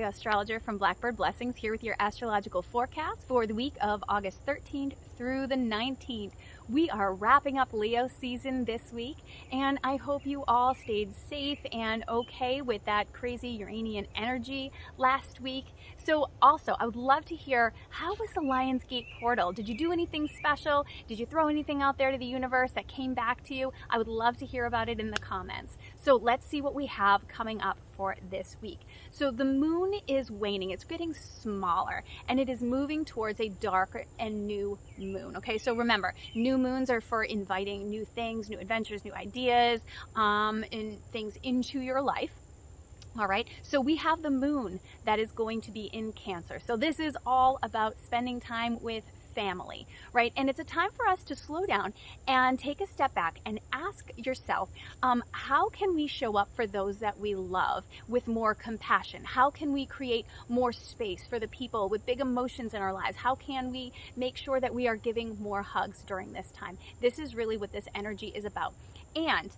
the astrologer from Blackbird Blessings, here with your astrological forecast for the week of August 13th through the 19th. We are wrapping up Leo season this week, and I hope you all stayed safe and okay with that crazy Uranian energy last week. So also, I would love to hear, how was the Lionsgate portal? Did you do anything special? Did you throw anything out there to the universe that came back to you? I would love to hear about it in the comments. So let's see what we have coming up for this week. So the moon is waning, it's getting smaller, and it is moving towards a darker and new moon. Okay, so remember, new moons are for inviting new things, new adventures, new ideas, and things into your life. All right, so we have the moon that is going to be in Cancer. So this is all about spending time with family, right? And it's a time for us to slow down and take a step back and ask yourself, how can we show up for those that we love with more compassion? How can we create more space for the people with big emotions in our lives? How can we make sure that we are giving more hugs during this time? This is really what this energy is about. And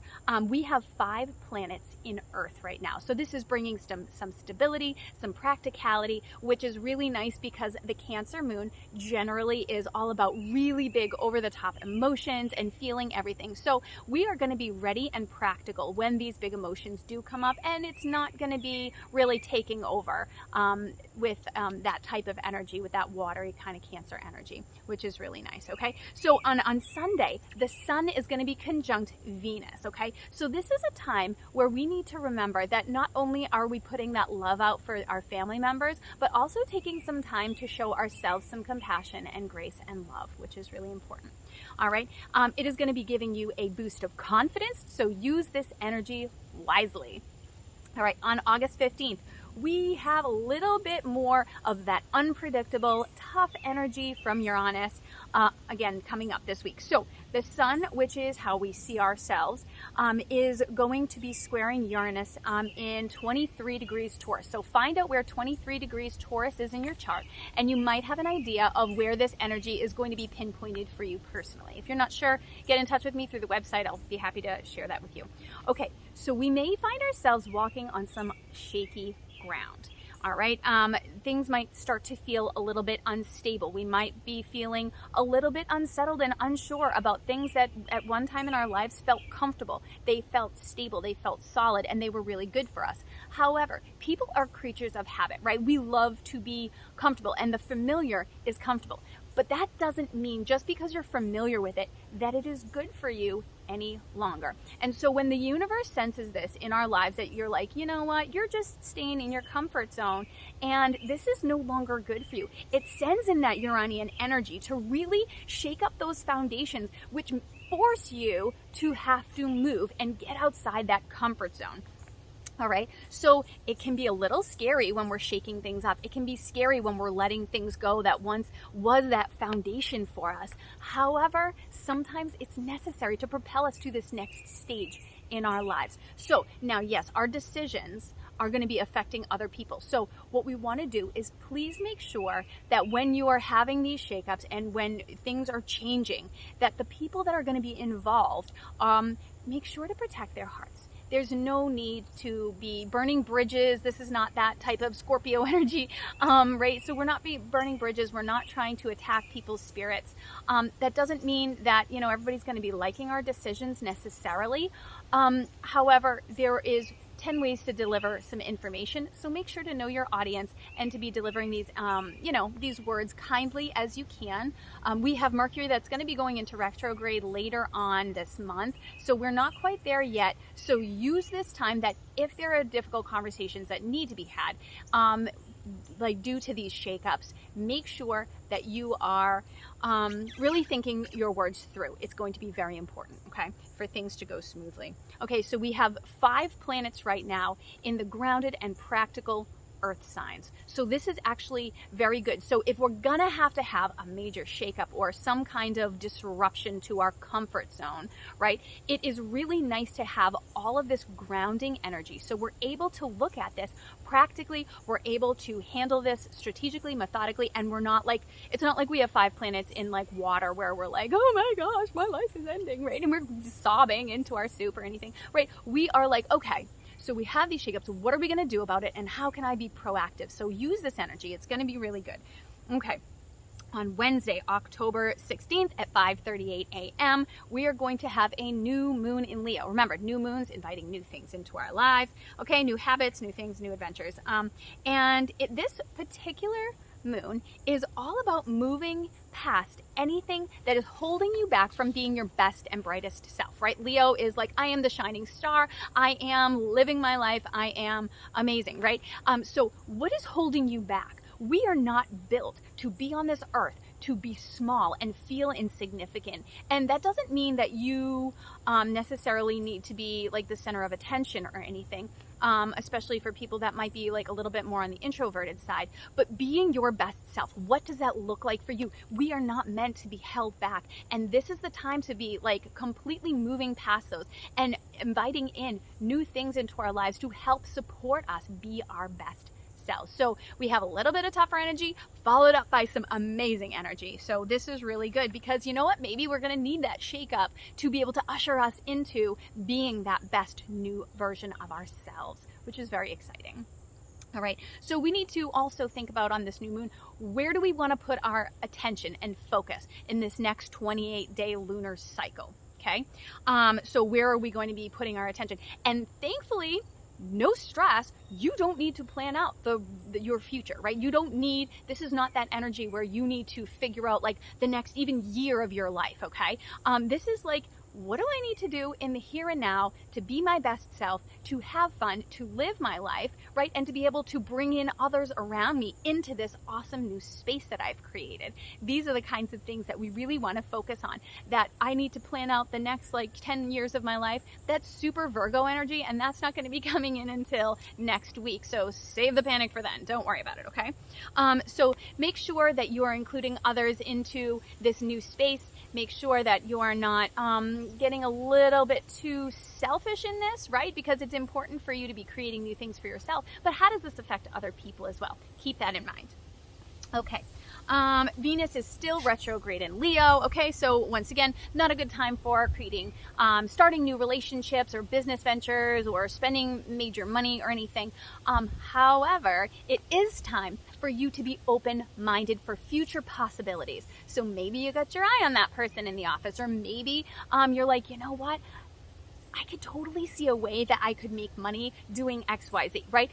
we have 5 planets in Earth right now. So this is bringing some stability, some practicality, which is really nice because the Cancer moon generally is all about really big over-the-top emotions and feeling everything. So we are going to be ready and practical when these big emotions do come up, and it's not going to be really taking over with that type of energy, with that watery kind of Cancer energy, which is really nice, okay? So on Sunday, the sun is going to be conjunct Venus, okay? So this is a time where we need to remember that not only are we putting that love out for our family members, but also taking some time to show ourselves some compassion and grace and love, which is really important. All right, it is going to be giving you a boost of confidence, so use this energy wisely. All right, on August 15th, we have a little bit more of that unpredictable, tough energy from Uranus, again, coming up this week. So the sun, which is how we see ourselves, is going to be squaring Uranus in 23 degrees Taurus. So find out where 23 degrees Taurus is in your chart, and you might have an idea of where this energy is going to be pinpointed for you personally. If you're not sure, get in touch with me through the website. I'll be happy to share that with you. Okay, so we may find ourselves walking on some shaky ground. All right, things might start to feel a little bit unstable. We might be feeling a little bit unsettled and unsure about things that at one time in our lives felt comfortable. They felt stable, they felt solid, and they were really good for us. However, people are creatures of habit, right? We love to be comfortable, and the familiar is comfortable. But that doesn't mean, just because you're familiar with it, that it is good for you any longer. And so when the universe senses this in our lives, that you're like, you know what, you're just staying in your comfort zone and this is no longer good for you, it sends in that Uranian energy to really shake up those foundations, which force you to have to move and get outside that comfort zone. All right, so it can be a little scary when we're shaking things up. It can be scary when we're letting things go that once was that foundation for us. However, sometimes it's necessary to propel us to this next stage in our lives. So now, yes, our decisions are going to be affecting other people. So what we want to do is please make sure that when you are having these shakeups and when things are changing, that the people that are going to be involved, make sure to protect their hearts. There's no need to be burning bridges. This is not that type of Scorpio energy, right? So we're not burning bridges. We're not trying to attack people's spirits. That doesn't mean that, you know, everybody's going to be liking our decisions necessarily. However, there is 10 ways to deliver some information. So make sure to know your audience and to be delivering these, these words kindly as you can. We have Mercury that's going to be going into retrograde later on this month. So we're not quite there yet. So use this time that if there are difficult conversations that need to be had, like due to these shakeups, make sure that you are really thinking your words through. It's going to be very important, okay, for things to go smoothly. Okay, so we have 5 planets right now in the grounded and practical earth signs. So this is actually very good. So if we're gonna have to have a major shakeup or some kind of disruption to our comfort zone, right, it is really nice to have all of this grounding energy. So we're able to look at this practically, we're able to handle this strategically, methodically, and we're not like, it's not like we have 5 planets in like water where we're like, oh my gosh, my life is ending, right? And we're sobbing into our soup or anything, right? We are like, okay, So we have these shakeups. What are we going to do about it, and how can I be proactive? So use this energy. It's going to be really good. Okay. On Wednesday, October 16th at 5:38 a.m., we are going to have a new moon in Leo. Remember, new moons inviting new things into our lives. Okay, new habits, new things, new adventures. This particular moon is all about moving past anything that is holding you back from being your best and brightest self, right? Leo is like, I am the shining star. I am living my life. I am amazing, right? So what is holding you back? We are not built to be on this earth to be small and feel insignificant. And that doesn't mean that you necessarily need to be like the center of attention or anything, especially for people that might be like a little bit more on the introverted side. But being your best self, what does that look like for you? We are not meant to be held back. And this is the time to be like completely moving past those and inviting in new things into our lives to help support us be our best selves. So we have a little bit of tougher energy followed up by some amazing energy. So this is really good because you know what? Maybe we're going to need that shake up to be able to usher us into being that best new version of ourselves, which is very exciting. All right, so we need to also think about on this new moon, where do we want to put our attention and focus in this next 28-day lunar cycle? Okay, so where are we going to be putting our attention? And thankfully, no stress. You don't need to plan out your future, right? You don't need, this is not that energy where you need to figure out like the next even year of your life, okay? This is like, what do I need to do in the here and now to be my best self, to have fun, to live my life, right? And to be able to bring in others around me into this awesome new space that I've created. These are the kinds of things that we really want to focus on, that I need to plan out the next like 10 years of my life. That's super Virgo energy, and that's not going to be coming in until next week. So save the panic for then. Don't worry about it, okay? So make sure that you are including others into this new space. Make sure that you are not getting a little bit too selfish in this, right? Because it's important for you to be creating new things for yourself. But how does this affect other people as well? Keep that in mind. Okay. Venus is still retrograde in Leo. Okay, so once again, not a good time for creating, starting new relationships or business ventures or spending major money or anything. However, it is time for you to be open-minded for future possibilities. So maybe you got your eye on that person in the office, or maybe you're like, you know what? I could totally see a way that I could make money doing X, Y, Z, right?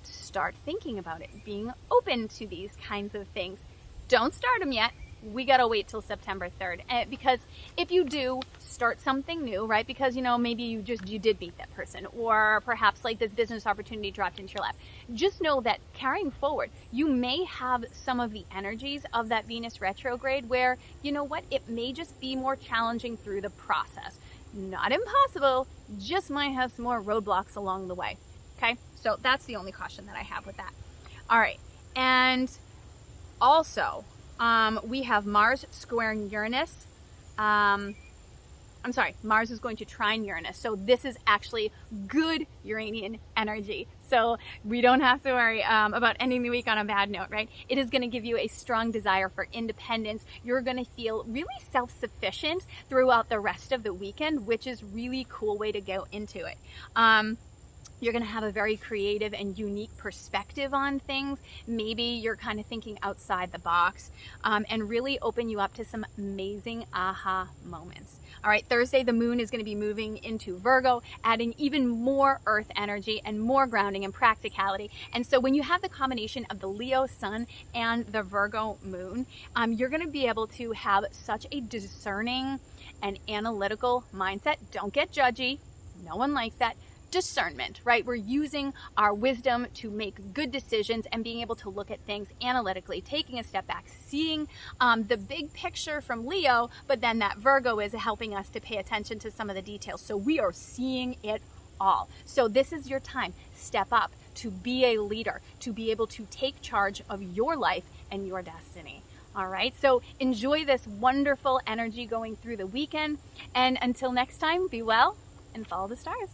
Start thinking about it, being open to these kinds of things. Don't start them yet. We gotta wait till September 3rd, because if you do start something new, right? Because you know, maybe you did meet that person, or perhaps like this business opportunity dropped into your lap. Just know that carrying forward, you may have some of the energies of that Venus retrograde where, you know what, it may just be more challenging through the process. Not impossible, just might have some more roadblocks along the way. Okay, so that's the only caution that I have with that. All right, and also, we have Mars squaring Uranus. Mars is going to trine Uranus. So this is actually good Uranian energy. So we don't have to worry about ending the week on a bad note, right? It is going to give you a strong desire for independence. You're going to feel really self-sufficient throughout the rest of the weekend, which is really cool way to go into it. You're going to have a very creative and unique perspective on things. Maybe you're kind of thinking outside the box, and really open you up to some amazing aha moments. All right, Thursday, the moon is going to be moving into Virgo, adding even more earth energy and more grounding and practicality. And so when you have the combination of the Leo sun and the Virgo moon, you're going to be able to have such a discerning and analytical mindset. Don't get judgy. No one likes that. Discernment, right? We're using our wisdom to make good decisions and being able to look at things analytically, taking a step back, seeing the big picture from Leo, but then that Virgo is helping us to pay attention to some of the details. So we are seeing it all. So this is your time. Step up to be a leader, to be able to take charge of your life and your destiny. All right, so enjoy this wonderful energy going through the weekend. And until next time, be well and follow the stars.